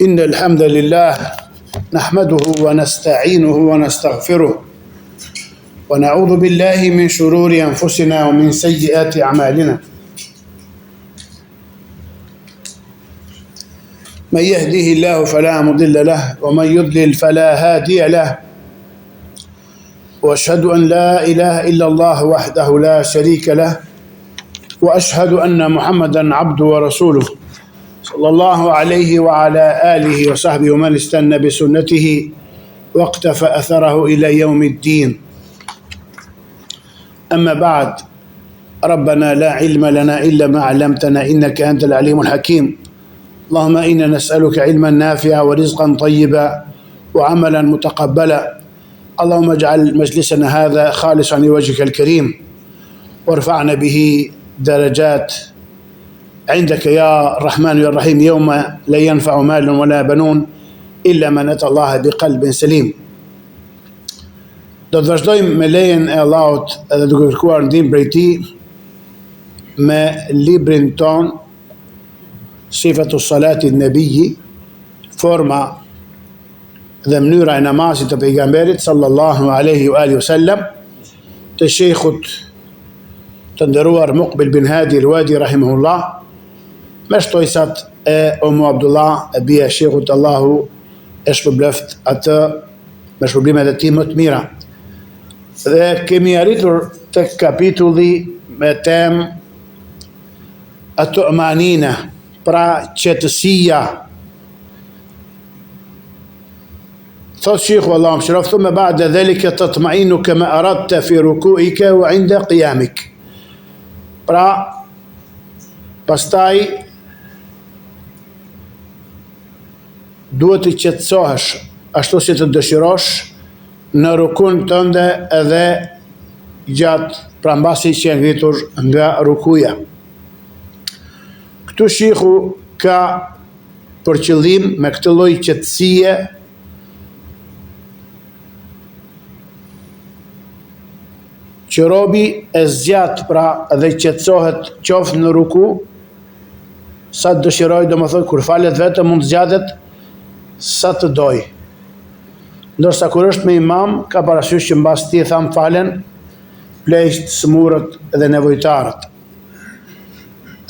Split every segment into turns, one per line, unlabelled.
إن الحمد لله نحمده ونستعينه ونستغفره ونعوذ بالله من شرور أنفسنا ومن سيئات أعمالنا من يهده الله فلا مضل له ومن يضلل فلا هادي له وأشهد أن لا إله إلا الله وحده لا شريك له وأشهد أن محمدا عبده ورسوله صلى الله عليه وعلى آله وصحبه ومن استنى بسنته واقتفى أثره إلى يوم الدين. أما بعد، ربنا لا علم لنا إلا ما علمتنا إنك أنت العليم الحكيم. اللهم إنا نسألك علما نافعا ورزقا طيبا وعملا متقبلا. اللهم اجعل مجلسنا هذا خالصا لوجهك الكريم وارفعنا به درجات عندك يا الرحمن يا الرحيم يوم لا ينفع مال ولا بنون إلا من أتى الله بقلب سليم. Do të vazhdojmë me lejen e Allahut edhe duke kërkuar ndihmë prej Tij me librin ton Sifatu Salati Nabiyyi, forma dhe mënyra e namazit të pejgamberit sallallahu alaihi wa alihi wasallam, të sheikhut të nderuar Muqbil bin Hadi al-Wadi rahimahullah, me shtojsat e Umu Abdullah e bia sheikhut, Allahu e shpërbleft atë me shpërblimet e tij më të mira. Dhe kemi arritur të kapitulli me temë at-tu'manina, pra qetësia. Thot sheikhu Allahu mshiraf, thumma ba'da dhalika tatma'inu kama aradta fi ruku'ika wa 'inda qiyamik. Pra pastaj duhet të qetësohesh ashtu si të dëshirosh në rukun tënde edhe gjatë, pra mbasi që e ngritur nga rukuja. Këtu sheikhu ka për qëllim me këtë lloj qetësie që robi e zgjat, pra dhe qetësohet qoftë në ruku sa të dëshiroj, domethënë kur falet vetëm mund zgjatet sa të doj. Ndërsa kur është me imam, ka parasysh që mbas ti tham falen pleqt, smurët dhe nevojtarët.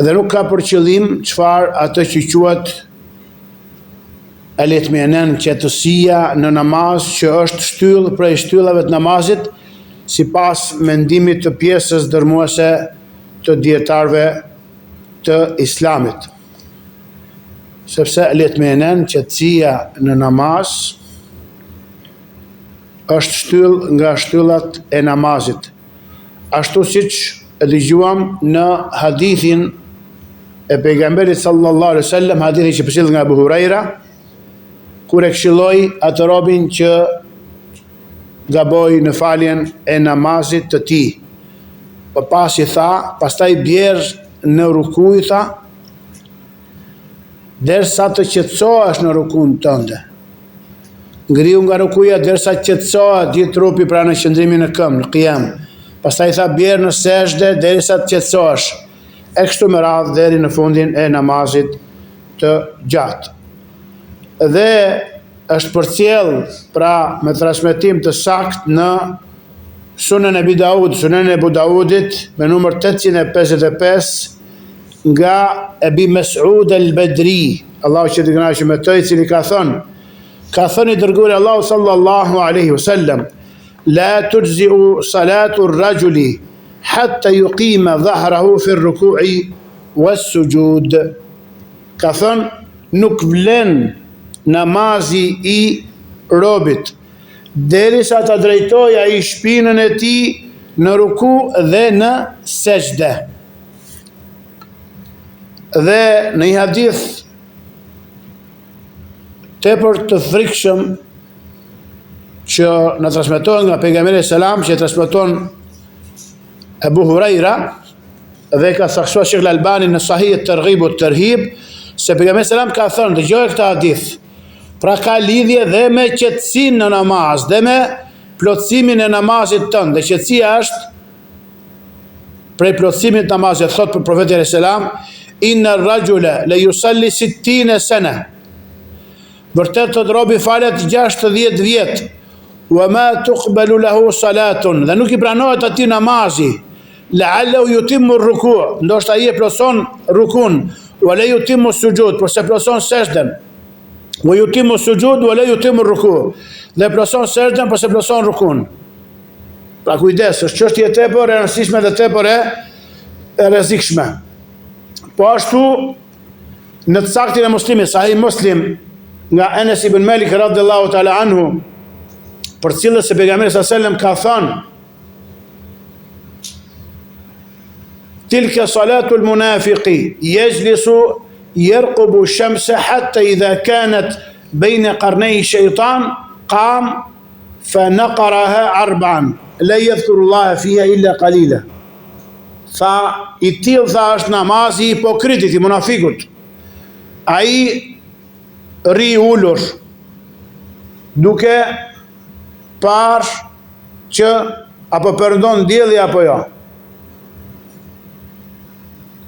Dhe nuk ka për qëllim çfarë atë që quhet al-itminan, qetësia në namaz, që është shtyllë prej shtyllave të namazit, sipas mendimit të pjesës dërmuese të dietarëve të Islamit. Sepse al-itminan, qetësia në namaz, është shtyllë nga shtyllat e namazit. Ashtu siç e dëgjuam në hadithin e pejgamberit sallallahu alaihi wasallam, hadithin që përcjellet nga Abu Huraira, kur e këshilloi atë robin që gaboi në faljen e namazit të tij. Pasi tha, pastaj bjerë në ruku, i tha, derisa të qetësohesh në rukun tënde. Ngriu nga rukuja derisa qetësohet gjithë trupi, pra në qëndrimin në këmbë, në qiyam. Pastaj tha bjerë në sejdë derisa të qetësohesh. E kështu me radhë deri në fundin e namazit të gjatë. Dhe është përcjell, pra me transmetim të saktë në Sunan e Abu Daudit me numër 855 nga Ebi Mes'ud al-Badri, Allahu që të kënaqë me të, i cili ka thënë i dërguari Allahu sallallahu alaihi wasallam, la tujzi'u salatu ar-rajuli hatta yuqima dhahrahu fi ar-ruku'i was-sujud. Ka thënë, nuk vlen namazi i robit derisa ta drejtoj ai shpinën e tij në ruku dhe në sejdë. Dhe në një hadith tepër të frikshëm që në transmetohen nga pejgamberi selam, që transmeton Abu Huraira, dhe ka saksuar Sheikh Al-Albani në Sahih at-Targhib wat-Tarhib, se pejgamberi selam ka thënë, dëgjoj këtë hadith, pra ka lidhje dhe me qetësinë në namaz, dhe me plotësimin e namazit tënd. Dhe qetësia është prej plotësimit të namazit, thot për profeti alayhis salam, inna ar-rajula la yusalli 60 sana vërtet të robi falet 60 vjet, wa ma tuqbalu lahu salatun, dhe nuk I pranohet atij namazi, la'allahu yutimmu ruku', ndoshta ai e plotson rukun, wa la yutimmu sujud, por se plotson sejdën, wa yutimmu sujud wa la yutimmu ruku', dhe plotson sejdën por se plotson rukun. Pra kujdes, është çështje tepër e rëndësishme dhe tepër e rrezikshme. Po ashtu në të saktin e Muslimit, Sahih Muslim, nga Enes ibn Malik radhiyallahu ta'ala anhu, për cilës se pejgamberi sallallahu alaihi wasallam ka thënë: Tilka salatu al-munafiqi yajlisu yarqubu ash-shamsa hatta idha kanat bayna qarnay shaytan qam fa naqaraha arba'an la yadhkuru Allah fiha illa qalila. Tha, I till tha është namazi I hipokritit, I munafikut. Ai ri ullur, duke par që apo përndon dielli apo jo.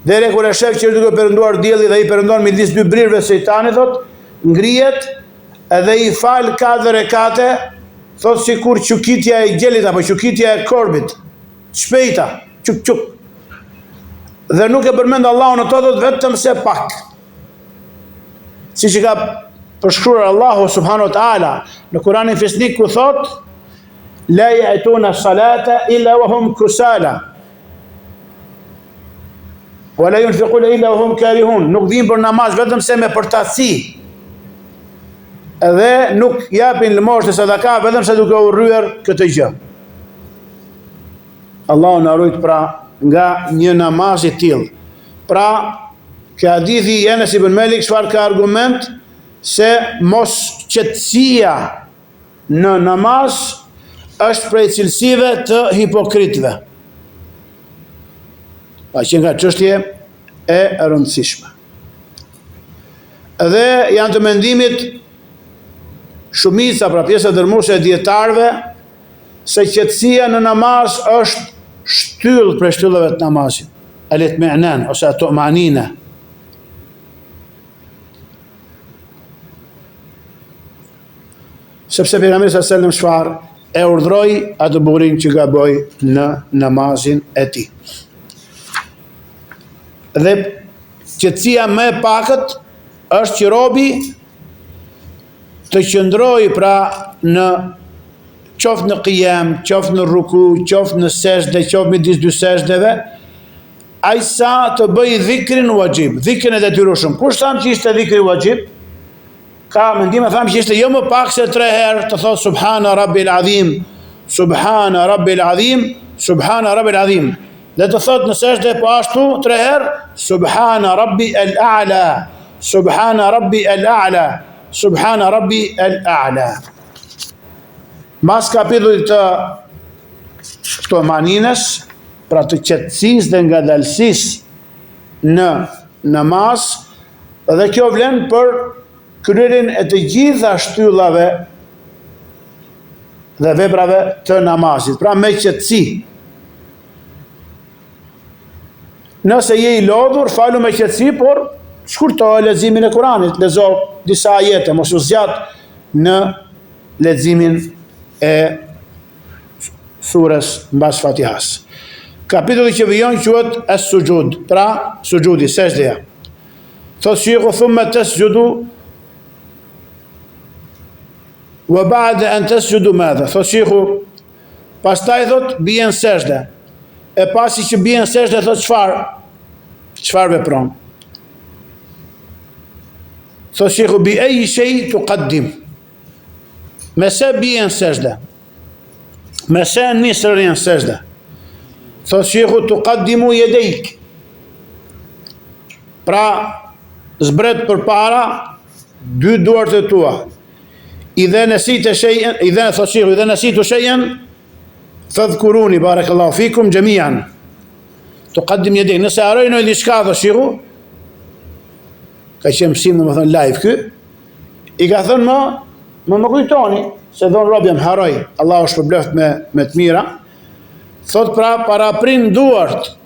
Dere kur e shef që është duke përnduar dielli dhe I përndon midis dy brirëve sejtani, thot, ngrihet edhe I fal 4 rekate, thot sikur qukitja e gjelit apo qukitja e korbit, shpejta, quk quk. Dhe nuk e përmend Allahun në to, thot vetëm se pak. Si që ka përshkruar Allahu subhanahu wa ta'ala në Kuranin Fisnik, ku thot: La ya'tuna salata illa wa hum kusala wa la yunfiquna illa wa hum karihun. Nuk vinë për namaz vetëm se me përtatësi, edhe nuk japin lëmosh të sadaka vetëm se duke u rryer këtë gjë. Allahu na rujt pra nga një namaz I tillë. Pra, ke hadithi I Enes ibn Malik çfarë ka argument? Se mos qetësia në namaz është prej cilësive të hipokritëve. Pa që nga çështje e rëndësishme. Edhe janë të mendimit shumica, pra pjesa dërmuese e dietarëve, se qetësia në namaz është shtyllë për shtyllëve të namazit. Al-itmi'nan ose at-tu'manina. Sepse pejgamberi sallallahu alaihi wasallam çfarë e urdhroi atë burin që gaboi në namazin e tij. Dhe qetësia më e pakët është që robi të qëndrojë pra në qoftë në qiyam, qoftë në ruku, qoftë në sejdë, qoftë midis dy sejdëve, ai sa të bëj dhikrin wajib, dhikrin e detyrueshëm. Kush thamë që ishte dhikri wajib? Ka mendime thamë që ishte jo më pak se 3 herë të thotë Subhana Rabbil Azim, Subhana Rabbil Azim, Subhana Rabbil Azim. Dhe të thotë në sejdë po ashtu 3 herë Subhana Rabbi al-A'la, Subhana Rabbi al-A'la, Subhana Rabbi al-A'la. Mas kapitullit të tu'maninës, pra të qetësisë dhe ngadalësisë në namaz, dhe kjo vlen për kryerin e të gjitha shtyllave dhe veprave të namazit, pra me qetësi. Nëse je I lodhur, falu me qetësi, por shkurto leximin e Kuranit, lezo disa ajete, mos u zgjat në leximin e surës mbas Fatihas. Kapitulli që vijon quhet as-sujud, pra sujudi, sejdja. Thot shikhu thumma tasjudu wa ba'da an tasjudu madha. Thot shikhu, pastaj thot bien sejdë. E pasi që bien sejdë thot çfarë vepron? Thot shikhu bi ay shay tuqaddim. Me se bien sejdë? Me se nisërën sejdë? Thot shikhu tuqaddimu yadayk. Pra zbret për para 2 duart e tua. Idha nasita shay'an, idha thot shikhu idha nasitu shay'an fadhkuruni barakallahu fikum jami'an. Tuqaddim yadayk. Nëse harrojnë diçka thot shikhu, ka qenë mësim domethënë live ky, I ka thënë më kujtoni se don rob jam harroj, Allahu shpërbleft me të mira. Thot pra para prin duart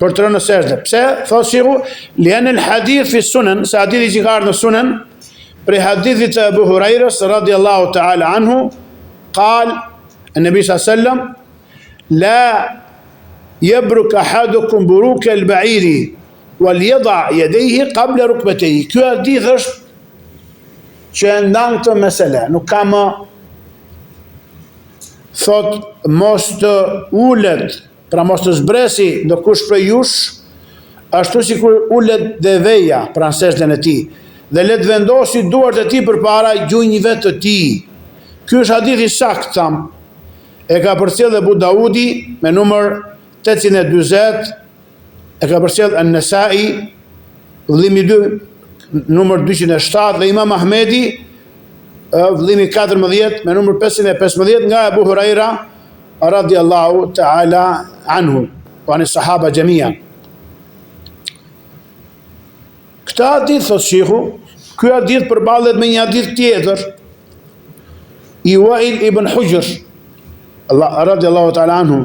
për të rënë në sejdë. Pse? Thot shikhu, lian al hadith fi sunan, sa hadithi që ka ardhur në sunan, Prej hadithit të Abu Hurairës radiallahu ta'ala anhu, قال النبي صلى الله عليه وسلم لا يبرك أحدكم بروك البعير وليضع يديه قبل ركبتيه. Ky hadith është që ndan këtë mesele, nuk ka më thot mos të ulet, pra mos të zbresi ndërkush prej jush, ashtu si kur ulet deveja pra në sejdën e tij, dhe le të vendosi duart e tij përpara gjunjëve të tij. Ky është hadith i saktë, tham. E ka përcjellë Abu Daudi me numër 840, e ka përcjellë An-Nasa'i vëllimi 2 numër 207 dhe Imam Ahmedi vëllimi 14 me numër 515 nga Abu Huraira radiallahu ta'ala anhu wa ani sahaba gjemia. Këta hadith, thot shikhu, ky hadith përballet me një hadith tjetër i Wail ibn Hujr radiallahu ta'ala anhu,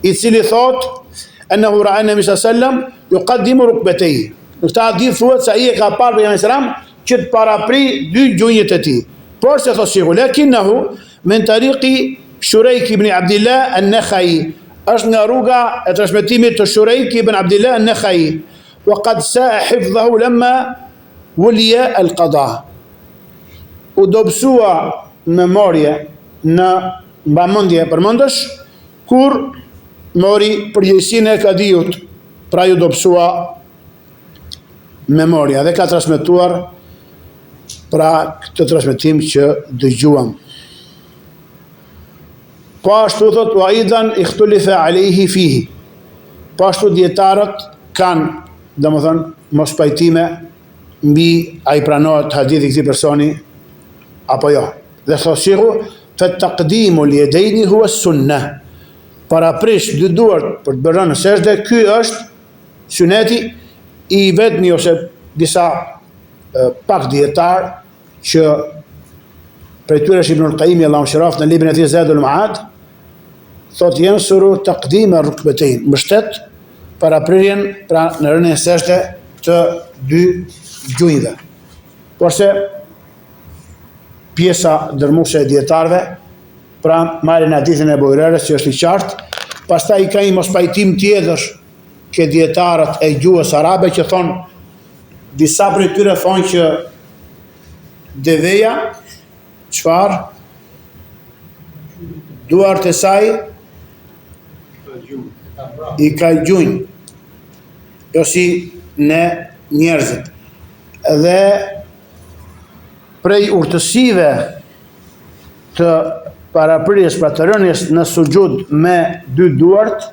i cili thot ennehu ra'a Nabi sallallahu alaihi wasallam yuqaddimu rukbatayhi. Në këtë hadith thuhet se ai e ka parë pejgamberin sallam që të parapri dy gjunjët e tij. Por se thot shikhu, lakinnahu min tariqi Shurejk ibn Abdillah an-Nakhai, është nga rruga e transmetimit të Shurejk ibn Abdillah an-Nakhai, wa qad sa'a hifdhahu lamma wuliya al-qada. U dobësua memorje në mbamendje përmendesh kur mori përgjegjësinë e kadijut, pra ju dobësua memoria dhe ka transmetuar pra këtë transmetim që dëgjuam. Po ashtu thot wa aidan ikhtulifa alayhi fihi. Po ashtu dietarët kanë, domethënë mos pajtime mbi a i pranohet hadithi këtij personi apo jo. Dhe thot shiku fa taqdimu al-yadayni huwa as-sunnah. Para prish dy duart për të bërë në sejdë, ky është suneti i vetmi ose disa pak dietar që prej tyre është Ibn al-Qayyim Allahu shiraf në librin e tij Zadul Ma'ad, thot yansuru taqdim ar-rukbatayn, mbështet paraprirjen pra në rënien e sejdë të dy gjunjëve. Porse pjesa dërmuese e dietarëve pra marrin hadithin e Abu Hurairës që është i qartë, pastaj ka një mospajtim tjetër që dietarët e gjuhës arabe që thonë, disa prej tyre thonë që deveja çfarë duart e saj i ka gjunjë, jo si ne njerëzit. Dhe prej urtësive të paraprirjes pra të rënies në sujud me dy duart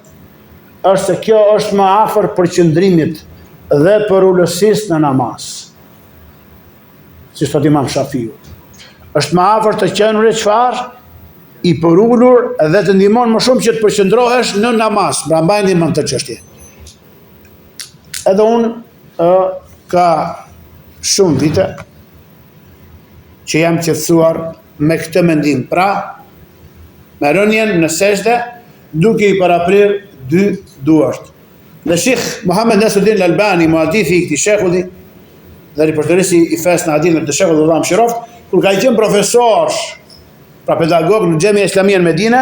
është se kjo është më afër përqendrimit dhe për ulësisë në namaz. Si thot Imam Shafiu, është më afër të qenurit çfarë i përulur dhe të ndihmon më shumë që të përqendrohesh në namaz. Pra mbajini mend këtë çështje. Edhe unë ka shumë vite që jam qetësuar me këtë mendim, pra me rënien në sejdë duke i paraprir dy duart. Dhe Sheikh Muhammed Nasruddin Al-Albani, muhadithi i këtij shekulli dhe riporterisi i fesë në hadithin të shekullit Allahu mëshiroft, kur ka qenë profesor, pra pedagog në Xhamia Islamia në Medinë,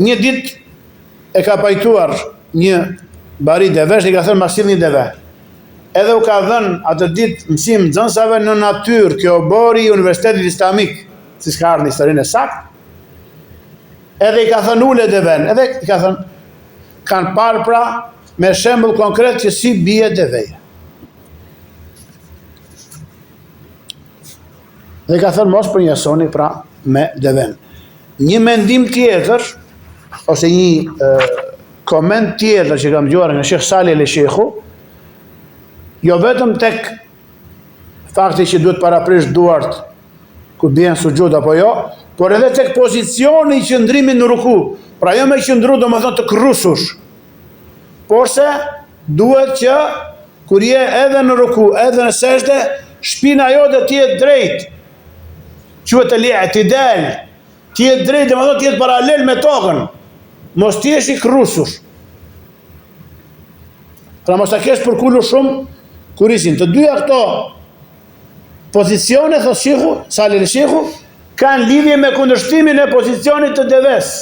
një ditë e ka pajtuar një bari devesh dhe i ka thënë ma sill një deve. Edhe u ka dhënë atë ditë mësim nxënësave në natyrë, kjo bori i Universitetit Islamik, si s'ka ardhur në historinë e saktë. Edhe i ka thënë ule deven, edhe i ka thënë kanë parë pra me shembull konkret që si bie deveja. Dhe i ka thënë mos përnjësoni pra me deven. Një mendim tjetër ose një koment tjetër që kam dëgjuar nga Sheikh Salih El-Sheikhu, jo vetëm tek fakti që duhet paraprish duart kur bien sujud apo jo, por edhe tek pozicioni i qëndrimit në ruku. Pra jo me qëndru domethënë të krrusush, por se duhet që kur je edhe në ruku, edhe në sejdë, shpina jote të jetë drejt. Quhet al-i'tidal, të jetë drejt, domethënë të jetë paralel me tokën. Mos të jesh i krrusush. Pra mos ta kesh përkulur shumë kurisin. Të dyja këto pozicione, thot shehu, Salih shehu, kanë lidhje me kundërshtimin e pozicionit të deves.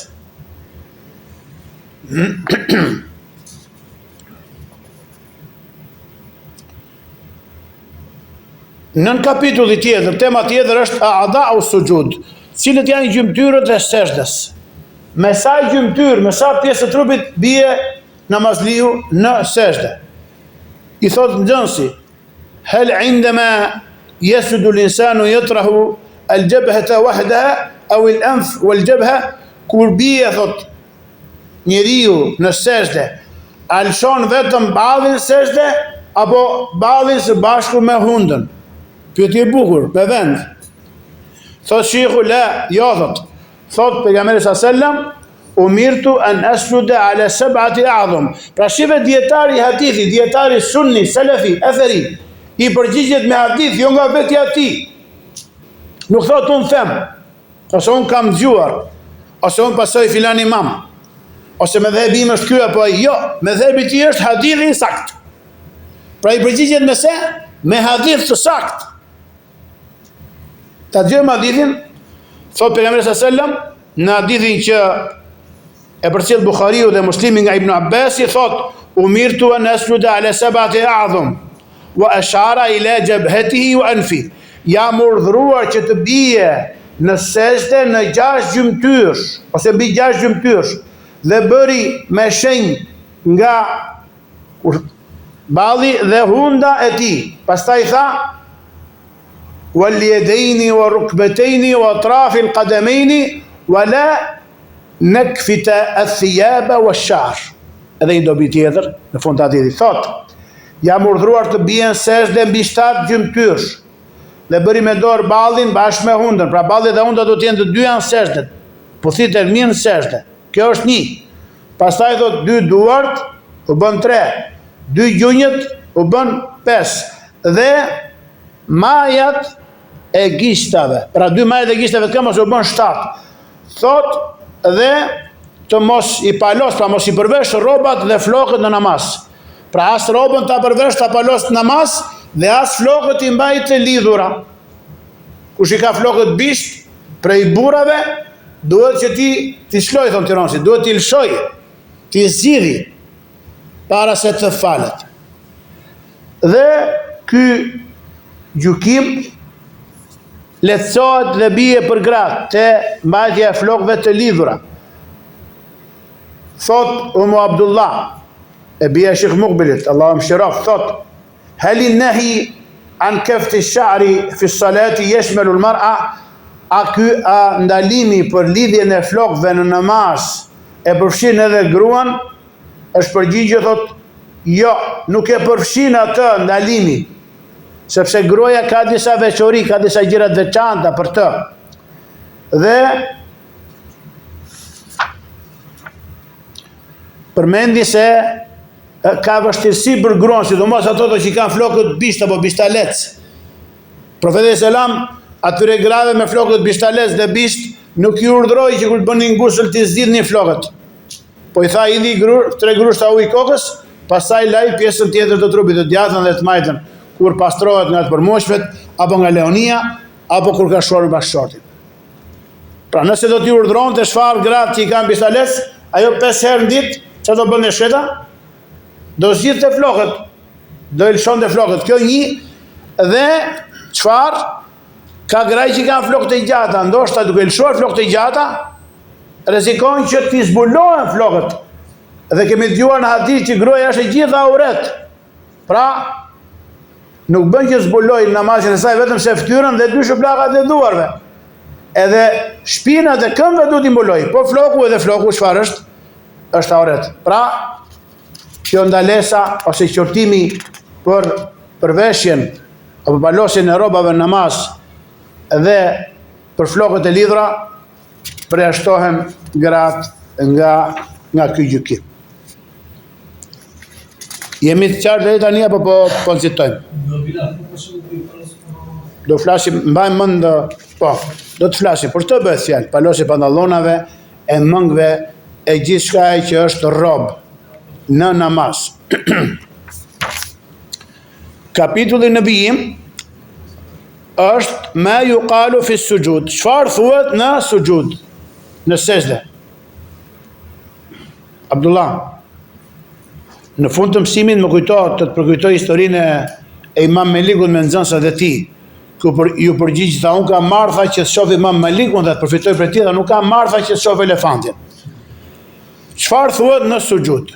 Nën kapitulli tjetër, tema tjetër është a'dha'u sujud, cilët janë gjymtyrët e sejdës. Me sa gjymtyrë, me sa pjesë të trupit bie namazliu në sejdë. I thot nxënësi, hal indama yasjudu al-insanu yatrahu al-jabhata wahdaha aw al-anf wal-jabha, kur bie thot njeriu në sejdë, alshon vetëm ballin sejdë apo ballin së bashku me hundën. Pyetje e bukur, me vend. Thot shehu la, jo thot pejgamberi sallam, umirtu an asjuda ala sab'ati a'dham. Pra shive dietari i hadithi, dietari sunni, salafi, athari, i përgjigjet me hadith, jo nga vetja ti. Nuk thot unë them, ose unë kam dëgjuar, ose unë pasoj filan imam, ose me dhebi im është ky apo ai. Jo, me dhebi ti është hadithi i sakt. Pra i përgjigjet me se? Me hadith të sakt. Ta dëgjojmë hadithin, thot pejgamberi sallam, në hadithin që e përcjell Buhariu dhe Muslimi nga Ibn Abbasi, thot umirtu an asjuda ala sab'ati a'dham wa ashara ila jabhatihi wa anfi. Jam urdhëruar që të bie në sejdë në 6 gjymtyr, ose mbi 6 gjymtyr, dhe bëri me shenjë nga balli dhe hunda e tij. Pastaj tha واليدين والركبتين واطراف القدمين ولا نكفت الثياب والشعر. Edhe një dobi tjetër në fund të hadithit thot, jam urdhëruar të bien sejdë mbi 7 gjymtyr dhe bëri me dorë ballin bashkë me hundën. Pra balli dhe hunda do të jenë të dyja në sejdë, po thitër mirë në sejdë. Kjo është 1. Pastaj thot 2 duart u bën 3, 2 gjunjët u bën 5 dhe majat e gishtave, pra 2 majat e gishtave të këmbës u bën 7. Thot dhe të mos i palos, pra mos i përvesh rrobat dhe flokët në namaz. Pra as rrobën ta përvesh ta palos në namaz dhe as flokët i mbaj të lidhura. Kush i ka flokët bisht prej burrave, duhet që ti shloj, thon tiranësi, duhet ti lshoj, ti zgjidhi para se të falet. Dhe ky gjykim lehtësohet dhe bie për gratë te mbajtja e flokëve të lidhura. Thot Umu Abdullah, e bia Shekh Muqbilit, Allahu mëshiroft, thot hal nahi an kafti ash-sha'ri fi as-salati yashmalu al-mar'a, a ndalimi për lidhjen e flokëve në namaz e përfshin edhe gruan? Është përgjigje, thot jo, nuk e përfshin atë ndalimi, sepse gruaja ka disa veçori, ka disa gjëra të veçanta për të. Dhe përmendi se ka vështirësi për gruan, sidomos ato që kanë flokët bisht apo bishtalec. Profeti selam atyre grave me flokët bishtalec dhe bisht nuk i urdhëroi që kur bënin gusl të zgjidhnin flokët. Po i tha idhi 3 grushta ujë kokës, pastaj laj pjesën tjetër të trupit, të djathtën dhe të majtën, kur pastrohet nga të përmoshmet, apo nga leonia, apo kur ka shorë bashkëshortin. Pra nëse do t'i urdhëron të çfarë gratë që i kanë bishtalec, ajo 5 herë në ditë, që do bënë e sheta? Do zgjidhte flokët, do i lëshonte flokët. Kjo 1, dhe çfarë? Ka graj që kanë flokët e gjata, ndoshta duke lëshuar flokët e gjata, rrezikojnë që t'i zbulohen flokët. Dhe kemi dëgjuar në hadith që gruaja është e gjitha auret. Pra, nuk bën që zbuloj namazin e saj vetëm se fytyrën dhe 2 shuplakat e duarve. Edhe shpinat e këmbëve duhet i mbuloj. Po floku çfarë është? Është auret. Pra, kjo ndalesa ose qortimi për përveshjen apo palosjen e rrobave në namaz dhe për flokët e lidhura përjashtohen gratë nga ky gjykim. Jemi të qartë deri tani apo po nxitojmë? Do flasim, mbajmë mend, po, do të flasim për të bëhet fjalë, palosje pantallonave, e mëngve, e gjithçka që është rrob në namaz. Kapitulli në bijim është ma yuqalu fi sujud. Çfarë thuhet në sujud, në sejdë? Abdullah, në fund të mësimit më kujtohet të përkujtoj historinë e Imam Malikut me nxënësat e tij, ku ju përgjigj tha unë kam marrë që të shoh Imam Malikun dhe të përfitoj prej tij, dhe nuk kam marrë që të shoh elefantin. Çfarë thuhet në sujud?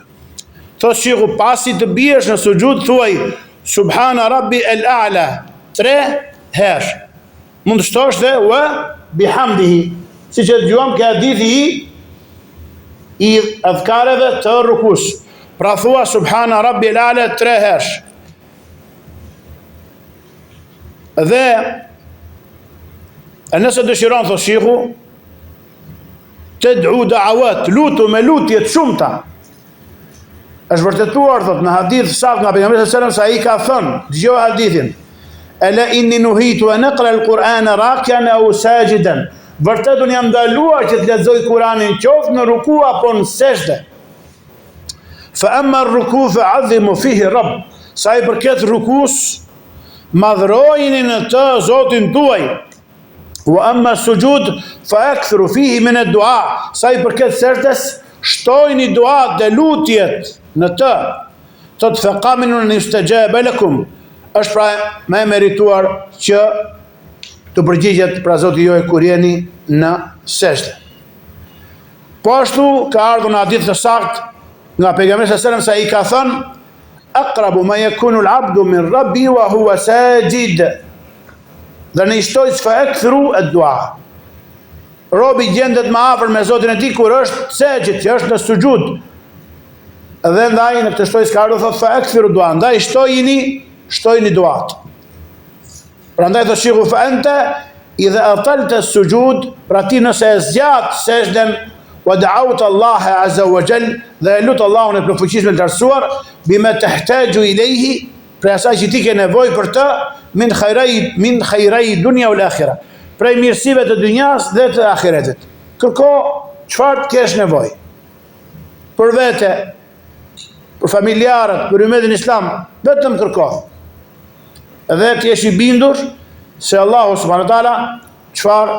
Thotë shiku, pasi të biesh në sujud thuaj Subhana Rabbi el-A'la 3 herë. Mund të shtosh dhe wa bihamdihi, siç e dëgjuam ke hadithi i adhkareve të rukus. Pra thua Subhana Rabbi el-A'la 3 herë. Dhe nëse dëshiron, thotë shiku, të dhu da'awat, lutu me lutje të shumta. Është vërtetuar, thot, në hadith sakt nga pejgamberi sallallahu alajhi wasallam, se ai ka thënë, dëgjoj hadithin, ala inni nuhitu an aqra al-Qur'ana rakian aw sajidan. Vërtet unë jam ndaluar që të lexoj Kur'anin qoftë në ruku apo në sejdë. Fa amma ar-ruku fa'azzimu fihi Rabb. Sa i përket rukus, madhrojini në të Zotin tuaj. Wa amma sujud fa akthru fihi min ad-du'a. Sa i përket sejdës, shtojni duat dhe lutjet në të. Thot faqaminun yustajaba lakum. Është pra më merituar që të përgjigjet pra Zoti juaj kur jeni në sejdë. Po ashtu ka ardhur në hadith të saktë nga pejgamberi sallallahu alajhi wasallam se ai ka thënë aqrabu ma yakunu al-'abdu min rabbi wa huwa sajid. Dhe në ishtojt fa akthru ad-du'a. Robi gjendet më afër me Zotin e tij kur është sejdë, që është në sujud. Dhe ndaj në këtë shtoj s'ka ardhur thot fa akthiru dua, ndaj shtojni duat. Prandaj thotë shiku fa anta idha atalta as-sujud, pra ti nëse e zgjat sejdën wa da'awta Allah azza wa jall, dhe lut Allahun e plotfuqishëm të lartësuar, bima tahtaju ilayhi, për asaj që ti ke nevojë për të, min khairai dunya wal akhirah, prej mirësive të dynjas dhe të ahiretit. Kërko çfarë kesh nevojë. Për vete, për familjarët, për umetin islam, vetëm kërko. Dhe të jesh i bindur se Allahu subhanahu wa taala çfarë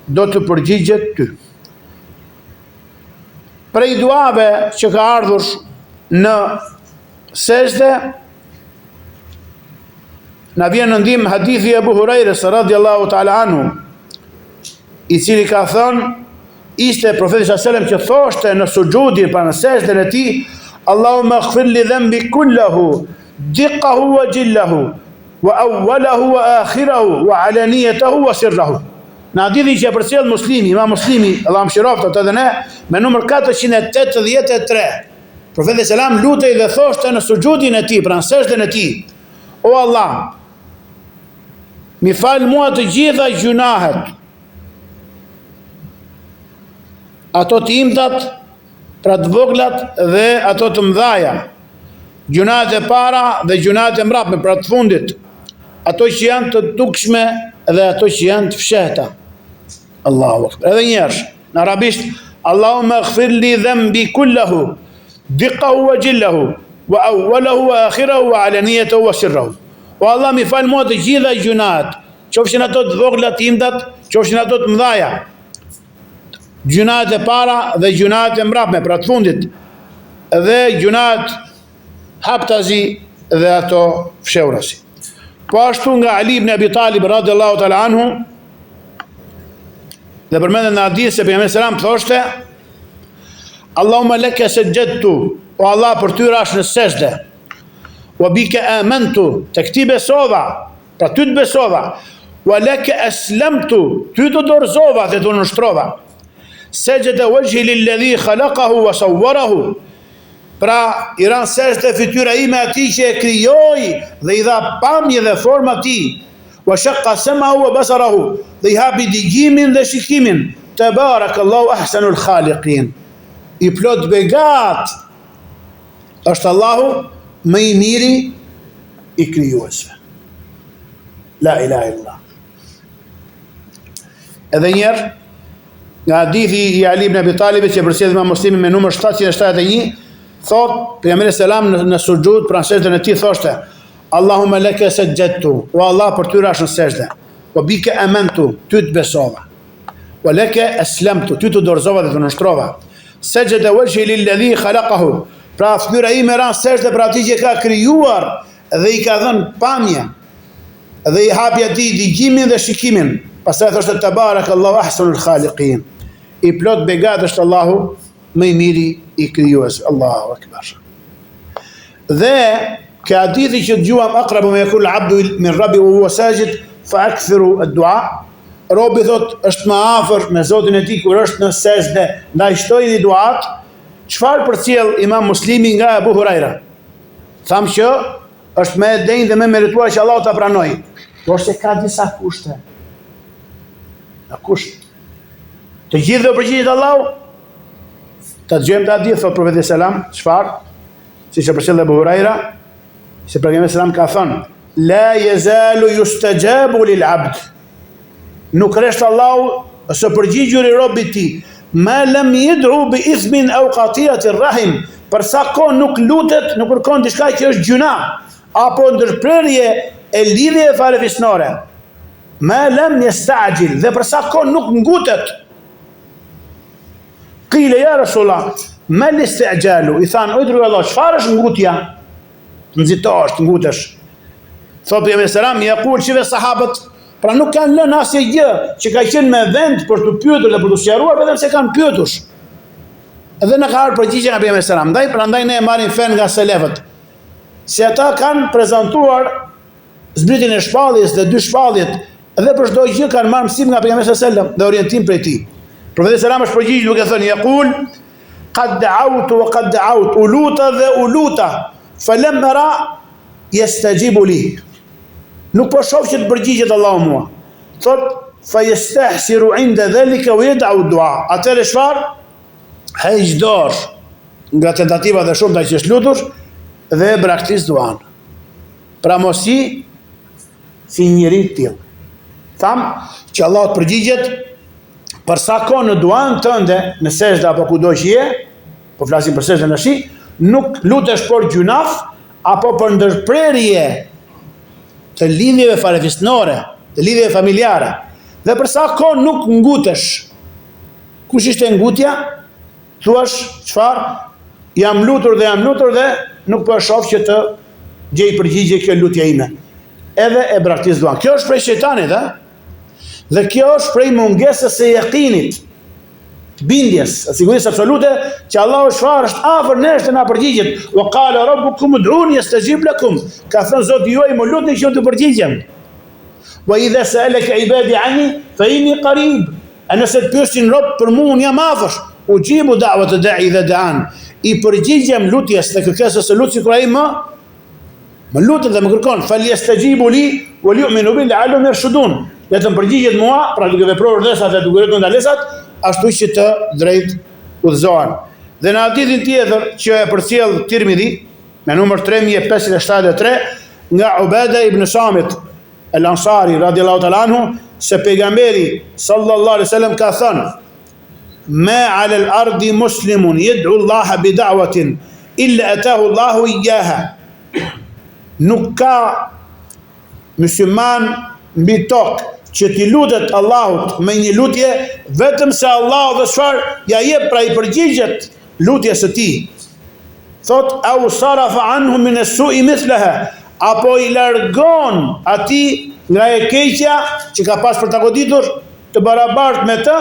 do të përgjigjet ty. Prej duave që ka ardhur në sejdë, na vjen në ndim hadithi e Abu Hurairës radhiyallahu ta'ala anhu, i cili ka thënë, ishte profeti sallallahu alajhi wasallam që thoshte në sujudin, pra në sejdën e tij, Allahumma ighfir li dhanbi kullahu, diqqahu wa jillahu, wa awwalahu wa akhirahu, wa alaniyatahu wa sirrahu. Në hadithin që e përcjell Muslimi, Imam Muslimi, Allah mëshiroft atë dhe ne, me numër 483. Profeti sallallahu lutej dhe thoshte në sujudin e tij, pra në sejdën e tij, o Allah, mi fal mua të gjitha gjunahet, ato të imtat, pra të voglat dhe ato të mdhaja, gjunahet e para dhe gjunahet e mbrapme, pra të fundit, ato që janë të dukshme dhe ato që janë të fshehta. Allahu akbar. Edhe njerësh, në arabisht, Allahumma ighfir li dhanbi kullahu, diqqahu wa jillahu, wa awwalahu wa akhirahu wa alaniyatahu wa sirrahu. O Allah, mi fal mua të gjitha gjunahet, qofshin ato të voglat imtat, qofshin ato të mdhaja, gjunahet e para dhe gjunahet e mbrapme, pra të fundit, dhe gjunahet haptazi dhe ato fshehurasi. Po ashtu nga Ali ibn Abi Talib radhiyallahu ta'ala anhu, dhe përmendet në hadith se pejgamberi selam thoshte, Allahumma laka sajadtu, o Allah, për ty rash në sejdë, wa bika amantu, të këti besova, pra ty të besova, wa laka aslamtu, ty të dorëzova dhe të nështrova, sajada wajhi lilladhi khalaqahu wa sawwarahu, pra i ran sejdë fytyra ime atij që e krijoi dhe i dha pamje dhe formë atij, wa shaqqa sam'ahu wa basarahu, dhe i hapi dëgjimin dhe shikimin, tabarakallahu ahsanul khaliqin. I plot begat është Allahu më i miri i krijuesve. La ilaha illallah. Edhe njerë, nga hadithi i Ali ibn Abi Talibit që përcjell Imam Muslimi me numër 771, thot pejgamberi selam në sujud, pra sejdën e tij thoshte, Allahumma laka sajjadtu, o Allah për ty rash në sejdë, wa bika amantu, ty të besova, wa laka aslamtu, ty të dorëzova dhe të nështrova. Sajjada wajhi lilladhi khalaqahu, pra fytyra ime ran sejdë për atij që ka krijuar dhe i ka dhënë pamje dhe i hapi atij dëgjimin dhe shikimin. Pastaj thoshte tabarakallahu ahsanul khaliqin. I plot begat është Allahu më i miri i krijues. Allahu akbar. Dhe ka hadithi që dëgjuam aqrabu ma yakul abdu min rabbi wa huwa sajid fa akthiru ad-du'a. Robi thot është më afër me Zotin e tij kur është në sejdë, ndaj shtojini duat. Çfarë përcjell Imam Muslimi nga Abu Huraira? Tham që është më e denjë dhe më merituar që Allahu ta pranoj. Por se ka disa kushte. Në kusht. Të gjithë dhe përgjigjet Allahu. Ta dëgjojmë ta hadith thot profeti selam, çfarë? Siç e përcjell Abu Huraira, se pejgamberi selam ka thënë: "La yazalu yustajabu lil 'abd." Nuk resht Allahu së përgjigjur i robit ti, ma lam yad'u bi ithmin aw qati'ati rahim, për sa kohë nuk lutet, nuk kërkon diçka që është gjuna apo ndërprerje e lidhje farefisnore. Ma lam yasta'jil, dhe për sa kohë nuk ngutet. Qila ya Rasulullah, ma al-isti'jalu? I thanë, o dërguar i Allah, çfarë është ngutja? Të nxitosh, të ngutesh. Thot pejgamberi selam, yaqul shive sahabët, pra nuk kanë lënë asnjë gjë që ka qenë me vend për të pyetur dhe për të sqaruar, vetëm se kanë pyetur. Edhe në ka ardhur përgjigje nga pejgamberi selam. Prandaj ne e marrim fen nga selefët. Se ata kanë prezantuar zbritin e shpalljes dhe dy shpalljet, dhe për çdo gjë kanë marrë mësim nga pejgamberi selam dhe orientim prej tij. Profeti selam është përgjigj duke thënë yaqul qad da'awtu wa qad da'awtu uluta dhe uluta falam ara yastajibu li. Nuk po shoh që të përgjigjet Allahu mua. Thot fa yastahsiru 'inda dhalika wa yad'u du'a. Atëre çfarë? Heq dorë nga tentativa dhe shumë që është lutur dhe e braktis duan. Pra mos i si njëri të tillë. Tham që Allah të përgjigjet për sa kohë në duan tënde, në sejdë apo kudo që je, po flasim për sejdën në shi, nuk lutesh për gjunaf apo për ndërprerje të lidhjeve farefisnore, të lidhjeve familjare. Dhe për sa kohë nuk ngutesh. Kush ishte ngutja? Thuash, çfarë? Jam lutur dhe nuk po e shoh që të gjej përgjigje kjo lutja ime. Edhe e braktis duan. Kjo është prej shejtanit, ha? Dhe kjo është prej mungesës së yakinit, bindjes, sigurisë absolute që Allahu çfarë është afër nesh të na përgjigjet. Wa qala rabbukum ud'uni yastajib lakum. Ka thënë Zoti juaj më lutni që të përgjigjem. Wa idha sa'alaka ibadi anni fa inni qarib. Nëse të pyesin rob për mua unë jam afër. Ujibu da'wat ad-da'i idha da'an. I përgjigjem lutjes dhe kërkesës së lutjes kur ai më lutet dhe më kërkon. Falyastajibu li wa liyu'minu bi la'allahum yarshudun. Le të përgjigjet mua, pra duke vepruar urdhësat dhe duke rritur ndalesat, ashtu që të drejt udhëzohen. Dhe në hadithin tjetër që e përcjell Tirmidhi, me numër 3573, nga Ubada ibn Samit al-Ansari radhiyallahu ta'ala anhu, se pejgamberi sallallahu alaihi wasallam ka thënë: "Ma 'ala al-ardi muslimun yad'u Allah bi da'watin illa atahu Allahu iyyaha." Nuk ka musliman mbi tokë që t'i lutet Allahut me një lutje, vetëm se Allahu dhe çfarë ja jep, pra i përgjigjet lutjes së tij. Thot au sarafa anhu min as-su'i mithlaha, apo i largon atij nga e keqja që ka pas për ta goditur të barabartë me të,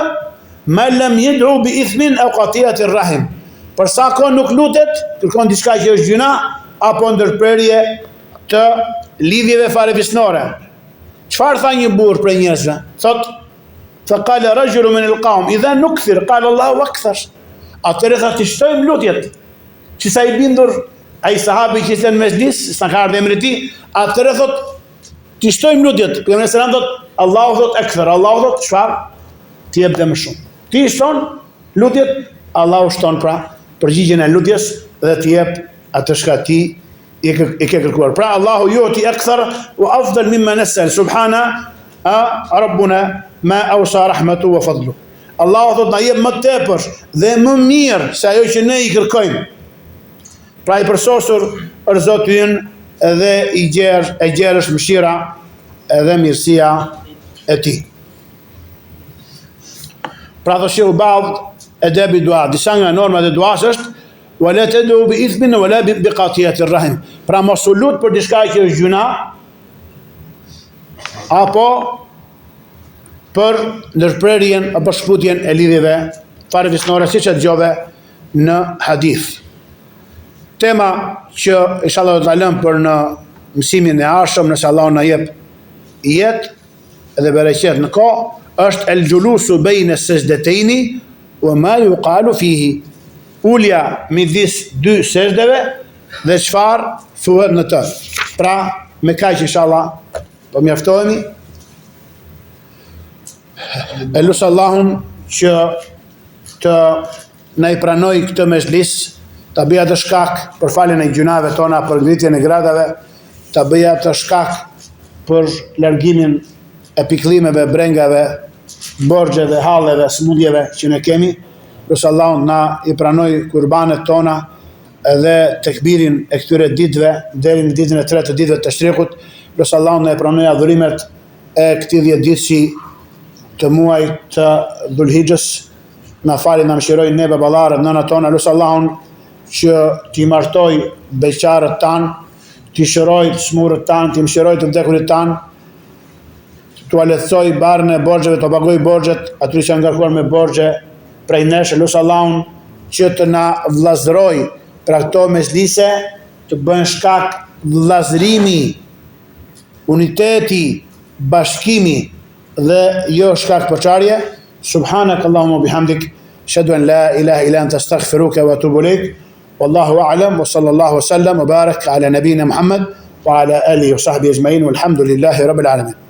ma lam yad'u bi ithmin aw qati'ati rahim. Për sa kohë nuk lutet, kërkon diçka që është gjuna apo ndërprerje të lidhjeve farefisnore. Çfarë tha një burr prej njerëzve? Thot, fa qala rajulun min al-qawm idha nukthir qala Allahu akthar. Atëherë tha të shtojmë lutjet. Që sa i bindur ai sahabi që ishte në mezhlis, sa ka ardhur emri i tij, atëherë thot të shtojmë lutjet. Pejgamberi selam thot Allahu thot akthar, Allahu thot çfarë? Ti jep dhe më shumë. Ti shton lutjet, Allahu shton pra përgjigjen e lutjes dhe të jep atë çka ti e ke kërkuar. Pra Allahu yu'ti akthar wa afdal mimma nas'al. Subhana rabbuna ma awsa rahmatu wa fadlu. Allahu thot na jep më tepër dhe më mirë se ajo që ne i kërkojmë. Pra i përsosur është Zoti ynë edhe e gjerësh mëshira edhe mirësia e tij. Pra thoshe u ba'd edebi dua, disa nga normat e duas është wala tad'u bi ithmin wala bi qatiyati rahim. Pra mos u lut për diçka që është gjuna apo për ndërprerjen apo shkputjen e lidhjeve farefisnore, siç e dëgjove në hadith. Tema që inshallah do ta lëm për në mësimin e ardhshëm, nëse Allah na jep jetë edhe bereqet në kohë, është el julusu bejne sejdetejni wa ma yuqalu fihi. Ulja midis dy sejdeve dhe çfarë thuhet në të. Pra, me kaq inshallah po mjaftohemi. E lusë Allahun që të na i pranoj këtë mezhlis, ta bëja të shkak për faljen e gjunave tona, për ngritjen e gradave, ta bëja të shkak për largimin e pikëllimeve, brengave, borxheve, halleve, smundjeve që ne kemi. Lusë Allahun na i pranoj kurbanet tona edhe tekbirin e këtyre ditëve deri në ditën e 3 të ditëve të shtrekut. Lusë Allahun na i pranoj adhurimet e këtij 10 ditëshi të muajit të Dhulhixhës. Na fali, na mëshiroj ne baballarët, nënat tona. Lusë Allahun që t'i martoj beqarët tanë, t'i shëroj të smurët tanë, t'i mëshiroj të vdekurit tanë, t'u lehtësoj barën e borxheve, t'u pagoj borxhet aty që janë ngarkuar me borxhe prej nesh. Lusë Allahun që të na vllazëroj pra këto mezhlise të bëhen shkak vllazërimi, uniteti, bashkimi dhe jo shkak përçarje. Subhanak Allahumma bihamdik, ashhadu an la ilaha illa anta astaghfiruka wa atubu ilaik. Wallahu a'lam wa sallallahu wa sallam wa barak ala nabiyyina Muhammad wa ala alihi wa sahbihi ajma'in walhamdulillahi rabbil alamin.